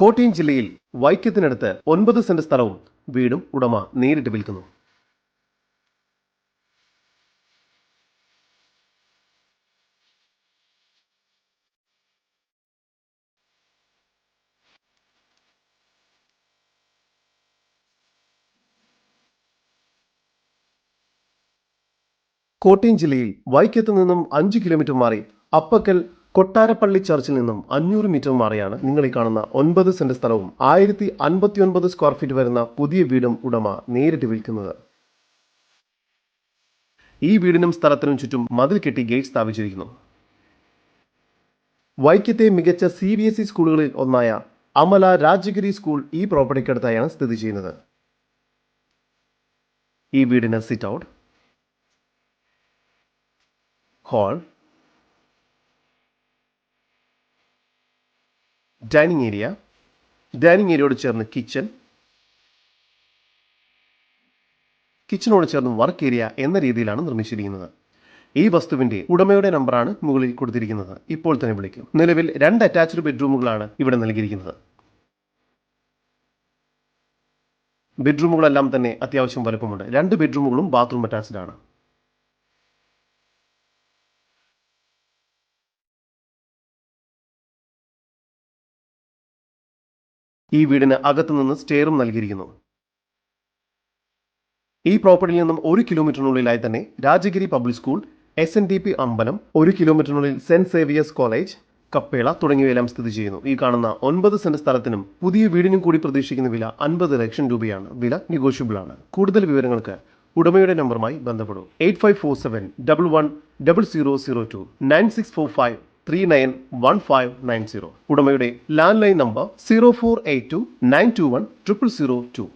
കോട്ടയം ജില്ലയിൽ വൈക്കത്തിനടുത്ത് 9 സെന്റ് സ്ഥലവും വീടും ഉടമ നേരിട്ട് വിൽക്കുന്നു. കോട്ടയം ജില്ലയിൽ വൈക്കത്ത് നിന്നും 5 കിലോമീറ്റർ മാറി അപ്പക്കൽ കൊട്ടാരപ്പള്ളി ചർച്ചിൽ നിന്നും 500 മീറ്റർ മാറിയാണ് നിങ്ങൾ ഈ കാണുന്ന 9 സെന്റ് സ്ഥലവും 1059 സ്ക്വയർ ഫീറ്റ് വരുന്ന പുതിയ വീടും ഉടമ നേരിട്ട് വിൽക്കുന്നത്. ഈ വീടിനും സ്ഥലത്തിനും ചുറ്റും മതിൽ കെട്ടി ഗേറ്റ് സ്ഥാപിച്ചിരിക്കുന്നു. വൈക്കത്തെ മികച്ച CBSE സ്കൂളുകളിൽ ഒന്നായ അമല രാജഗിരി സ്കൂൾ ഈ പ്രോപ്പർട്ടിക്കടുത്തായാണ് സ്ഥിതി ചെയ്യുന്നത്. ഈ വീടിന് സിറ്റ് ഔട്ട്, ഹാൾ, ഡൈനിങ് ഏരിയയോട് ചേർന്ന് കിച്ചനോട് ചേർന്ന് വർക്ക് ഏരിയ എന്ന രീതിയിലാണ് നിർമ്മിച്ചിരിക്കുന്നത്. ഈ വസ്തുവിന്റെ ഉടമയുടെ നമ്പറാണ് മുകളിൽ കൊടുത്തിരിക്കുന്നത്. ഇപ്പോൾ തന്നെ വിളിക്കും. നിലവിൽ 2 അറ്റാച്ച്ഡ് ബെഡ്റൂമുകളാണ് ഇവിടെ നൽകിയിരിക്കുന്നത്. ബെഡ്റൂമുകളെല്ലാം തന്നെ അത്യാവശ്യം വലുപ്പമുണ്ട്. 2 ബെഡ്റൂമുകളും ബാത്റൂം അറ്റാച്ച്ഡ് ആണ്. ഈ വീടിന് അകത്തുനിന്ന് സ്റ്റെയറും നൽകിയിരിക്കുന്നു. ഈ പ്രോപ്പർട്ടിയിൽ നിന്നും 1 കിലോമീറ്ററിനുള്ളിലായി തന്നെ രാജഗിരി പബ്ലിക് സ്കൂൾ, SNDP അമ്പലം, 1 കിലോമീറ്ററിനുള്ളിൽ സെന്റ് സേവിയേഴ്സ് കോളേജ്, കപ്പേള തുടങ്ങിയവയെല്ലാം സ്ഥിതി ചെയ്യുന്നു. ഈ കാണുന്ന 9 സെന്റ് സ്ഥലത്തിനും പുതിയ വീടിനും കൂടി പ്രതീക്ഷിക്കുന്ന വില 50 ലക്ഷം രൂപയാണ്. വില നെഗോഷ്യബിൾ ആണ്. കൂടുതൽ വിവരങ്ങൾക്ക് ഉടമയുടെ നമ്പറുമായി ബന്ധപ്പെടൂ. 8547110002 9645 391590. ഉടമയുടെ ലാൻഡ് ലൈൻ നമ്പർ 0482 921 0002.